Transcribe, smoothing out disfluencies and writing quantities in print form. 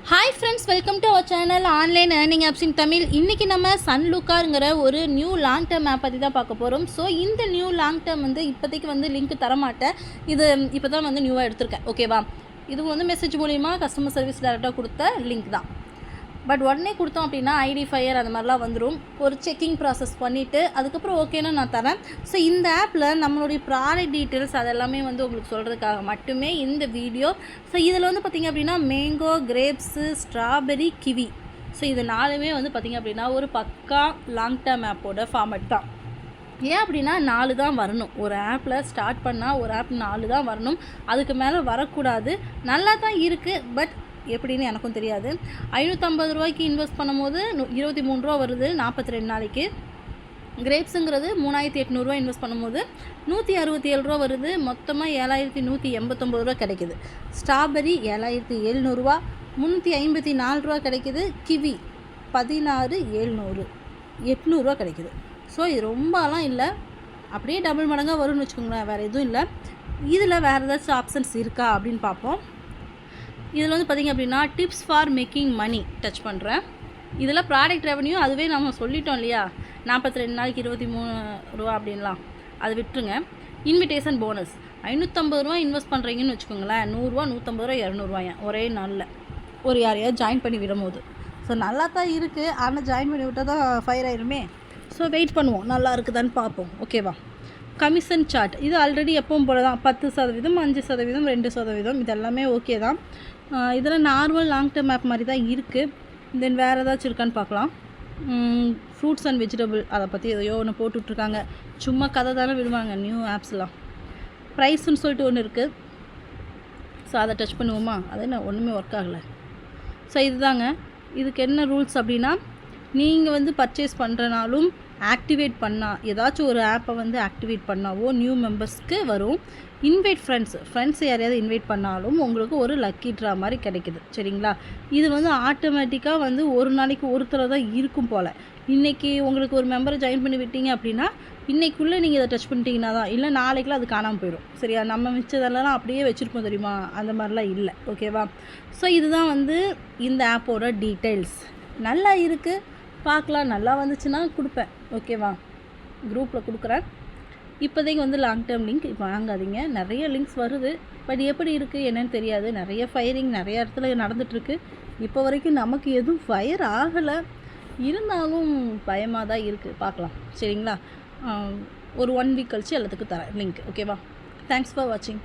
Hi friends, welcome to our channel online earning apps in Tamil. இன்றைக்கி நம்ம சன்லுக்காருங்கிற ஒரு new long term app பற்றி தான் பார்க்க போகிறோம். ஸோ இந்த நியூ லாங் டேர்ம் இப்போதைக்கு லிங்க் தரமாட்டேன். இது இப்போ தான் நியூவாக எடுத்திருக்கேன். ஓகேவா? இது மெசேஜ் மூலிமா கஸ்டமர் சர்வீஸ் டேரெக்டாக கொடுத்த லிங்க் தான். பட் உடனே கொடுத்தோம் அப்படின்னா ஐடி ஃபயர் அந்த மாதிரிலாம் வந்துடும். ஒரு செக்கிங் ப்ராசஸ் பண்ணிவிட்டு அதுக்கப்புறம் ஓகேன்னு நான் தரேன். ஸோ இந்த ஆப்பில் நம்மளுடைய ப்ராடக்ட் டீட்டெயில்ஸ் அதெல்லாமே உங்களுக்கு சொல்கிறதுக்காக மட்டுமே இந்த வீடியோ. ஸோ இதில் பார்த்திங்க அப்படின்னா mango, grapes, strawberry, kiwi, so இது நாலுமே பார்த்திங்க அப்படின்னா ஒரு பக்கா லாங் டேர்ம் ஆப்போட ஃபார்மேட் தான். ஏன் அப்படின்னா 4 தான் வரணும். ஒரு ஆப்பில் ஸ்டார்ட் பண்ணால் ஒரு ஆப் 4 தான் வரணும், அதுக்கு மேலே வரக்கூடாது. நல்லா தான் இருக்குது, பட் எப்படின்னு எனக்கும் தெரியாது. 550 ரூபாய்க்கு இன்வெஸ்ட் பண்ணும்போது 23 ரூபா வருது 42 நாளைக்கு. கிரேப்ஸுங்கிறது 3800 ரூபா இன்வெஸ்ட் பண்ணும்போது 167 ரூபா வருது. மொத்தமாக 7189 ரூபா கிடைக்குது. ஸ்ட்ராபெரி 7700 ரூபா, 354 ரூபா கிடைக்குது. கிவி 16700, 800 ரூபா கிடைக்குது. ஸோ இது ரொம்பலாம் இல்லை, அப்படியே டபுள் மடங்காக வரும்னு வச்சுக்கோங்களேன். வேறு எதுவும் இல்லை. இதில் வேறு ஏதாச்சும் ஆப்ஷன்ஸ் இருக்கா அப்படின்னு பார்ப்போம். இதில் பார்த்திங்க அப்படின்னா tips for making money touch பண்ணுறேன். இதில் ப்ராடக்ட் ரெவன்யூ அதுவே நம்ம சொல்லிட்டோம் இல்லையா, 42 நாளைக்கு 23 ரூபா அப்படின்லாம், அது விட்டுருங்க. இன்விடேஷன் போனஸ் 550 ரூபா இன்வெஸ்ட் பண்ணுறீங்கன்னு வச்சுக்கோங்களேன். 100 ரூபா, 150 ரூபா, 200 ரூபாயா ஒரே நாளில் ஒரு யாரையாவது ஜாயின் பண்ணி விடும்போது. ஸோ நல்லா தான் இருக்குது, ஆனால் ஜாயின் பண்ணி விட்டால் தான் ஃபயர் ஆயிருமே. ஸோ வெயிட் பண்ணுவோம், நல்லா இருக்குதான்னு பார்ப்போம். ஓகேவா? கமிஷன் சார்ட் இது ஆல்ரெடி எப்பவும் போல தான். 10%, 5%, 2%, இது எல்லாமே ஓகே தான். இதில் நார்மல் லாங் டேர்ம் ஆப் மாதிரி தான் இருக்குது. தென் வேறு ஏதாச்சும் இருக்கான்னு பார்க்கலாம். ஃப்ரூட்ஸ் அண்ட் வெஜிடபிள் அதை பற்றி எதையோ ஒன்று போட்டுட்ருக்காங்க. சும்மா கதை தானே விடுவாங்க நியூ ஆப்ஸ்லாம். ப்ரைஸ்ன்னு சொல்லிட்டு ஒன்று இருக்குது. ஸோ அதை டச் பண்ணுவோமா? அது என்ன ஒன்றுமே ஒர்க் ஆகலை. ஸோ இதுதாங்க. இதுக்கு என்ன ரூல்ஸ் அப்படின்னா, நீங்கள் பர்ச்சேஸ் பண்ணுறனாலும் ஆக்டிவேட் பண்ணால், ஏதாச்சும் ஒரு ஆப்பை ஆக்டிவேட் பண்ணாவோ நியூ மெம்பர்ஸ்க்கு வரும். இன்வைட் ஃப்ரெண்ட்ஸ் யாரையாவது இன்வைட் பண்ணாலும் உங்களுக்கு ஒரு லக்கி ட்ரா மாதிரி கிடைக்குது. சரிங்களா? இது ஆட்டோமேட்டிக்காக ஒரு நாளைக்கு ஒருத்தர தான் இருக்கும் போல். இன்றைக்கி உங்களுக்கு ஒரு மெம்பரை ஜாயின் பண்ணி விட்டீங்க அப்படின்னா இன்றைக்குள்ளே நீங்கள் இதை டச் பண்ணிட்டீங்கன்னா தான், இல்லை நாளைக்குலாம் அது காணாமல் போயிடும். சரியா? நம்ம மிச்சதெல்லாம் அப்படியே வச்சுருப்போம் தெரியுமா, அந்த மாதிரிலாம் இல்லை. ஓகேவா? ஸோ இதுதான் இந்த ஆப்போட டீட்டெயில்ஸ். நல்லா இருக்குது, பார்க்கலாம். நல்லா வந்துச்சுன்னா கொடுப்பேன். ஓகேவா? குரூப்பில் கொடுக்குறேன். இப்போதைக்கு லாங் டேர்ம் லிங்க் இப்போ வாங்காதீங்க. நிறைய லிங்க்ஸ் வருது, பட் எப்படி இருக்குது என்னன்னு தெரியாது. நிறைய ஃபயரிங் நிறைய இடத்துல நடந்துகிட்ருக்கு. இப்போ வரைக்கும் நமக்கு எதுவும் ஃபயர் ஆகலை, இருந்தாலும் பயமாக தான் இருக்குது. பார்க்கலாம். சரிங்களா? ஒரு 1 வீக் கழிச்சு எல்லாத்துக்கும் தரேன் லிங்க். ஓகேவா? தேங்க்ஸ் ஃபார் வாட்சிங்.